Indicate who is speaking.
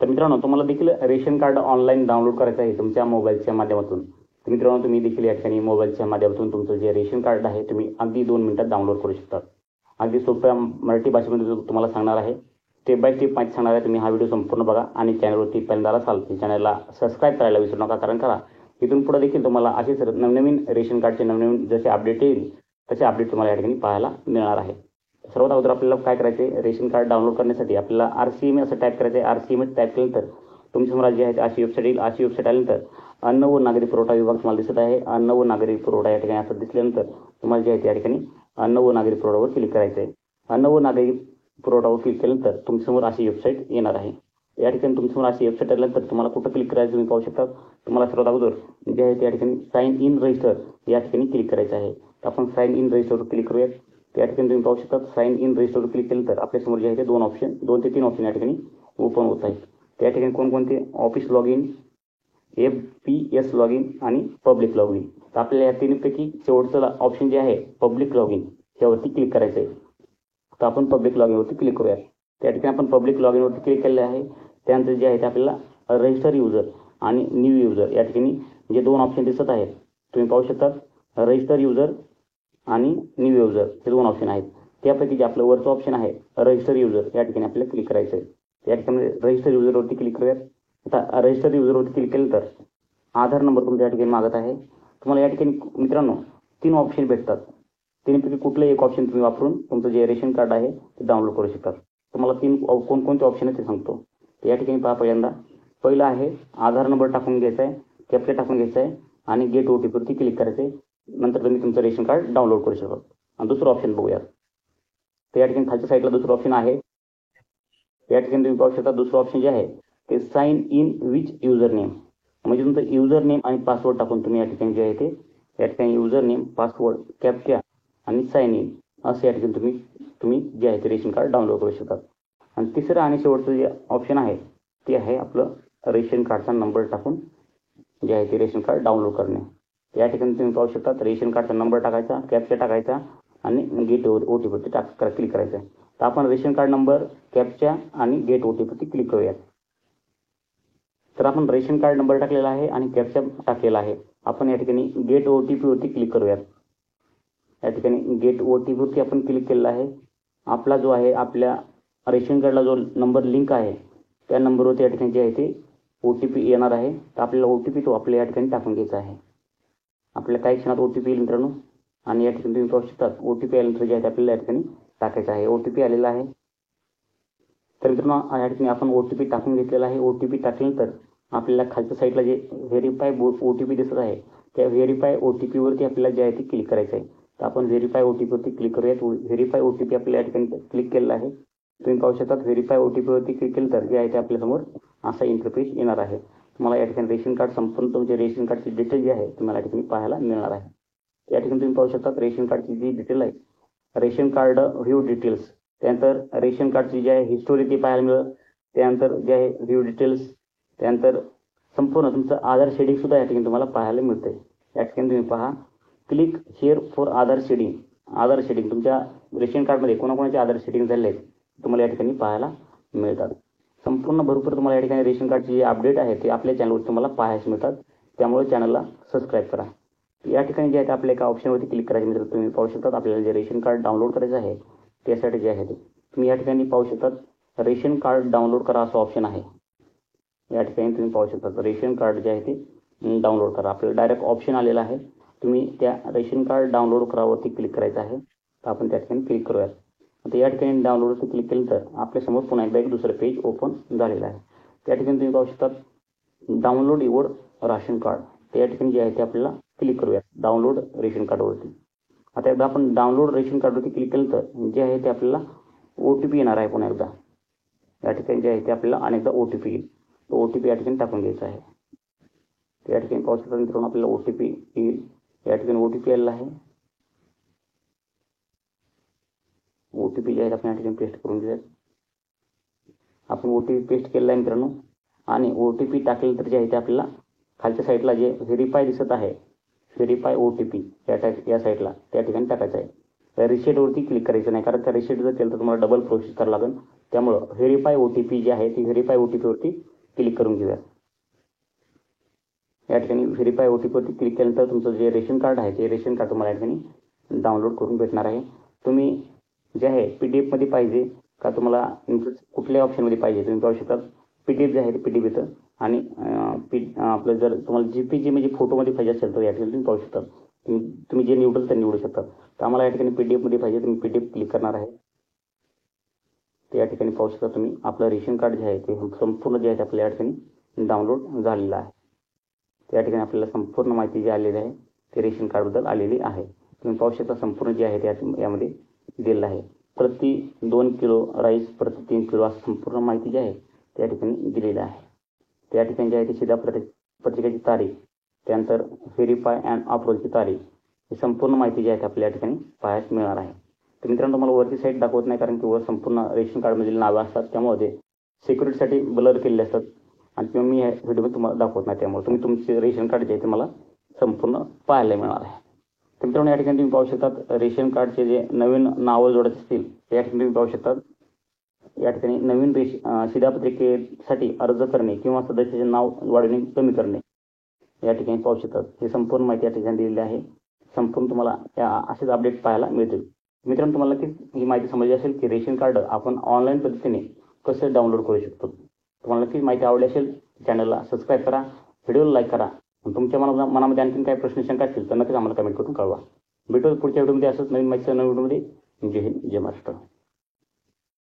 Speaker 1: तर मित्रांनो, तुम्हाला देखील रेशन कार्ड ऑनलाईन डाउनलोड करायचं आहे तुमच्या मोबाईलच्या माध्यमातून. तर मित्रांनो, तुम्ही देखील या ठिकाणी मोबाईलच्या माध्यमातून तुमचं जे रेशन कार्ड आहे तुम्ही अगदी 2 मिनिटात डाउनलोड करू शकता. अगदी सोप्या मराठी भाषेमध्ये तुम्हाला सांगणार आहे, स्टेप बाय स्टेप माहिती सांगणार आहे. तुम्ही हा व्हिडिओ संपूर्ण बघा आणि चॅनलवरती पहिल्यांदा असाल तर चॅनलला सबस्क्राईब करायला विसरू नका. कारण करा, इथून पुढे देखील तुम्हाला असेच नवनवीन रेशन कार्डचे नवनवीन जसे अपडेट येईल तसे अपडेट तुम्हाला या ठिकाणी पाहायला मिळणार आहे. सर्वात अगोदर आपल्याला काय करायचं आहे, रेशन कार्ड डाउनलोड करण्यासाठी आपल्याला RCMA असं टाईप करायचं आहे. RCMA टाईप केल्यानंतर तुमच्यासमोर जे आहे अशी वेबसाईट येईल. अशी वेबसाईट आल्यानंतर अन्न व नागरी पुरवठा विभाग तुम्हाला दिसत आहे. अन्न व नागरी पुरवठा या ठिकाणी असं दिसल्यानंतर तुम्हाला जे आहे या ठिकाणी अन्न व नागरी पुरवठावर क्लिक करायचं आहे. अन्न व नागरी पुरवठावर क्लिक केल्यानंतर तुमच्यासमोर अशी वेबसाईट येणार आहे. या ठिकाणी तुमच्यासमोर अशी वेबसाईट आल्यानंतर तुम्हाला कुठं क्लिक करायचं तुम्ही पाहू शकता. तुम्हाला सर्वात अगोदर जे आहे त्या ठिकाणी साइन इन रजिस्टर या ठिकाणी क्लिक करायचं आहे. तर आपण साइन इन रजिस्टरवर क्लिक करूयात. त्या ठिकाणी तुम्ही पाहू शकता साइन इन रजिस्टरवर क्लिक केल्यानंतर आपल्यासमोर जे आहे ते 2 ते 3 ऑप्शन या ठिकाणी ओपन होत आहेत. त्या ठिकाणी कोणकोणते, office log in, FPS log in आणि पब्लिक लॉग इन. तर आपल्याला या तिन्हीपैकी शेवटचं ऑप्शन जे आहे पब्लिक लॉग इन यावरती क्लिक करायचं आहे. तर आपण पब्लिक लॉग इनवरती क्लिक करूयात. त्या ठिकाणी आपण पब्लिक लॉग इनवरती क्लिक केलेलं आहे. त्यानंतर जे आहे ते आपल्याला रजिस्टर युजर आणि न्यू युजर या ठिकाणी जे 2 ऑप्शन दिसत आहेत तुम्ही पाहू शकता. रजिस्टर युजर आणि न्यू युजर हे 2 ऑप्शन आहेत. त्यापैकी जे आपलं वरचं ऑप्शन आहे रजिस्टर युजर या ठिकाणी आपल्याला क्लिक करायचं आहे. या ठिकाणी रजिस्टर युजरवरती क्लिक करूयात. आता रजिस्टर युजरवरती क्लिक केलं तर आधार नंबर तुमच्या या ठिकाणी मागत आहे. तुम्हाला या ठिकाणी मित्रांनो 3 ऑप्शन भेटतात. तिन्हीपैकी कुठलंही एक ऑप्शन तुम्ही वापरून तुमचं जे रेशन कार्ड आहे ते डाउनलोड करू शकता. तुम्हाला 3 कोणकोणते ऑप्शन आहे ते सांगतो. या ठिकाणी पहा, पहिलं आहे आधार नंबर टाकून घ्यायचा आहे, कॅप्चा टाकून घ्यायचा आहे आणि गेट OTPवरती क्लिक करायचं आहे. नंतर तुम्ही तुमचं रेशन कार्ड डाउनलोड करू शकता. आणि दुसरं ऑप्शन बघूयात. तर या ठिकाणी खालच्या साईडला दुसरं ऑप्शन आहे. या ठिकाणी तुम्ही पाहू शकता दुसरं ऑप्शन जे आहे ते sign in which user name, म्हणजे तुमचं युजर नेम आणि पासवर्ड टाकून तुम्ही या ठिकाणी जे आहे ते या ठिकाणी युजर नेम, पासवर्ड, कॅप्चा आणि साइन इन असं या ठिकाणी तुम्ही जे आहे ते रेशन कार्ड डाउनलोड करू शकता. आणि तिसरं आणि शेवटचं जे ऑप्शन आहे ते आहे आपलं रेशन कार्डचा नंबर टाकून जे आहे ते रेशन कार्ड डाउनलोड करणे. या ठिकाणी तुम्ही पाहू शकता रेशन कार्डचा नंबर टाकायचा, कॅप्चा टाकायचा आणि गेट OTPवरती क्लिक करायचं आहे. तर आपण रेशन कार्ड नंबर, कॅप्चा आणि गेट OTPवरती क्लिक करूयात. तर आपण रेशन कार्ड नंबर टाकलेला आहे आणि कॅप्चा टाकलेला आहे. आपण या ठिकाणी गेट OTPवरती क्लिक करूयात. या ठिकाणी गेट OTPवरती आपण क्लिक केलेला आहे. आपला जो आहे आपल्या रेशन कार्डला जो नंबर लिंक आहे त्या नंबरवरती या ठिकाणी जे आहे ते OTP येणार आहे. तर आपल्याला OTP तो आपल्या या ठिकाणी टाकून घ्यायचा आहे. आपल्याला काही क्षणात OTP येईल मित्रांनो. आणि या ठिकाणी तुम्ही पाहू शकता OTP आल्यानंतर जे आहे आपल्याला या ठिकाणी टाकायचं आहे. OTP आलेला आहे. तर मित्रांनो, या ठिकाणी आपण OTP टाकून घेतलेला आहे. OTP टाकल्यानंतर आपल्याला खालच्या साईडला जे व्हेरीफाय OTP दिसत आहे त्या व्हेरीफाय OTPवरती आपल्याला जे आहे ते क्लिक करायचं आहे. तर आपण व्हेरीफाय OTPवरती क्लिक करूयात. व्हेरीफाय OTP आपल्याला या ठिकाणी क्लिक केलेला आहे. तुम्ही पाहू शकता व्हेरीफाय OTPवरती क्लिक केलं तर जे आहे ते आपल्यासमोर असा इंटरफेस येणार आहे. तुम्हाला या ठिकाणी रेशन कार्ड संपूर्ण तुमचे रेशन कार्डची डिटेल जी आहे तुम्हाला या ठिकाणी पाहायला मिळणार आहे. या ठिकाणी तुम्ही पाहू शकता रेशन कार्डची जी डिटेल आहे, रेशन कार्ड व्ह्यू डिटेल्स, त्यानंतर रेशन कार्डची जी आहे हिस्टोरी ती पाहायला मिळेल. त्यानंतर जे आहे व्ह्यू डिटेल्स, त्यानंतर संपूर्ण तुमचं आधार शेडिंग सुद्धा या ठिकाणी तुम्हाला पाहायला मिळते. या ठिकाणी तुम्ही पहा click here for Aadhaar seeding. Aadhaar seeding तुमच्या रेशन कार्डमध्ये कोणाकोणाचे आधार शेडिंग झाले आहेत तुम्हाला या ठिकाणी पाहायला मिळतात. संपूर्ण भरपूर तुम्हाला या ठिकाणी रेशन कार्डचे जे अपडेट आहे ते आपल्या चॅनलवर तुम्हाला पाहायला मिळतात. त्यामुळे चॅनलला सबस्क्राईब करा. या ठिकाणी जे आहे ते आपल्या एका ऑप्शनवरती क्लिक करायचे मित्र. तुम्ही पाहू शकता आपल्याला जे रेशन कार्ड डाउनलोड करायचं आहे त्यासाठी जे आहे ते तुम्ही या ठिकाणी पाहू शकता रेशन कार्ड डाउनलोड करा असं ऑप्शन आहे. या ठिकाणी तुम्ही पाहू शकता रेशन कार्ड जे आहे ते डाउनलोड करा. आपल्याला डायरेक्ट ऑप्शन आलेला आहे. तुम्ही त्या रेशन कार्ड डाउनलोड करावरती क्लिक करायचं आहे. तर आपण त्या ठिकाणी क्लिक करूयात. आता या ठिकाणी डाउनलोडवरती क्लिक केलं तर आपल्यासमोर पुन्हा एकदा एक दुसरं पेज ओपन झालेलं आहे. त्या ठिकाणी तुम्ही पाहू शकता डाउनलोड युअर राशन कार्ड. त्या ठिकाणी जे आहे ते आपल्याला क्लिक करूयात डाउनलोड रेशन कार्डवरती. आता एकदा आपण डाउनलोड रेशन कार्डवरती क्लिक केलं तर जे आहे ते आपल्याला OTP येणार आहे. पुन्हा एकदा या ठिकाणी जे आहे ते आपल्याला अनेकदा OTP येईल. तो OTP या ठिकाणी टाकून घ्यायचा आहे. या ठिकाणी पाहू शकता मित्रांनो आपल्याला OTP येईल. या ठिकाणी OTP आलेला आहे. OTP जे आहे आपण या ठिकाणी पेस्ट करून घेऊयात. आपण OTP पेस्ट केलेला आहे मित्रांनो. आणि OTP टाकल्यानंतर जे आहे ते आपल्याला खालच्या साईडला जे व्हेरीफाय दिसत आहे व्हेरीफाय OTP या साईडला त्या ठिकाणी टाकायचं आहे. त्या रिसेटवरती क्लिक करायचं नाही, कारण त्या रिसेट जर केलं तर तुम्हाला डबल प्रोसेस करावं लागेल. त्यामुळं व्हेरीफाय OTP जे आहे ती व्हेरीफाय OTPवरती क्लिक करून घेऊया. या ठिकाणी व्हेरीफाय OTPवरती क्लिक केल्यानंतर तुमचं जे रेशन कार्ड आहे ते रेशन कार्ड तुम्हाला या ठिकाणी डाउनलोड करून भेटणार आहे. तुम्ही जे आहे PDF मध्ये पाहिजे का तुम्हाला कुठल्या ऑप्शनमध्ये पाहिजे तुम्ही पाहू शकता. PDF जे आहे ते PDF येतं आणि आपलं जर तुम्हाला JPG म्हणजे फोटोमध्ये पाहिजे असेल तर या ठिकाणी तुम्ही पाहू शकता. तुम्ही जे निवडाल ते निवडू शकता. तर आम्हाला या ठिकाणी PDF मध्ये पाहिजे तुम्ही PDF क्लिक करणार आहे. तर या ठिकाणी पाहू शकता तुम्ही आपलं रेशन कार्ड जे आहे ते संपूर्ण जे आहे आपल्या या ठिकाणी डाउनलोड झालेलं आहे. त्या ठिकाणी आपल्याला संपूर्ण माहिती जी आलेली आहे ते रेशन कार्डबद्दल आलेली आहे. तुम्ही पाहू शकता संपूर्ण जे आहे ते यामध्ये दिलेलं आहे. प्रति 2 किलो राईस, प्रति 3 किलो असं संपूर्ण माहिती जी आहे त्या ठिकाणी दिलेली आहे. त्या ठिकाणी जे आहे ते शिधापत्रिकेची तारीख, त्यानंतर व्हेरीफाय अँड अप्रूव्हलची तारीख, ही संपूर्ण माहिती जी आहे आपल्या या ठिकाणी पाहायला मिळणार आहे. तर मित्रांनो तुम्हाला वरची साईट दाखवत नाही कारण की वर संपूर्ण रेशन कार्डमधील नावं असतात त्यामुळे ते सिक्युरिटीसाठी ब्लर केलेले असतात आणि किंवा मी या व्हिडिओमध्ये तुम्हाला दाखवत नाही. त्यामुळे तुम्ही तुमचे रेशन कार्ड जे आहे ते मला संपूर्ण पाहायला मिळणार आहे. तर मित्रांनो या ठिकाणी तुम्ही पाहू शकता रेशन कार्डचे जे नवीन नावं जोडायचे असतील या ठिकाणी तुम्ही पाहू शकता. या ठिकाणी नवीन शिधापत्रिकेसाठी अर्ज करणे किंवा सदस्याचे नाव वाढवणे कमी करणे या ठिकाणी पाहू शकतात. हे संपूर्ण माहिती या ठिकाणी दिलेली आहे. संपूर्ण तुम्हाला या असेच अपडेट पाहायला मिळतील. मित्रांनो तुम्हाला नक्कीच ही माहिती समजली असेल की रेशन कार्ड आपण ऑनलाईन पद्धतीने कसं डाउनलोड करू शकतो. तुम्हाला नक्कीच माहिती आवडली असेल चॅनलला सबस्क्राईब करा, व्हिडिओला लाईक करा. तुमच्या मनामध्ये आणखीन काही प्रश्न शंका असतील तर नक्कीच आम्हाला कमेंट करून कळवा. भेटू पुढच्या व्हिडिओमध्ये असंच नवीन माहिती नवीन व्हिडिओमध्ये. जय हिंद, जय महाराष्ट्र.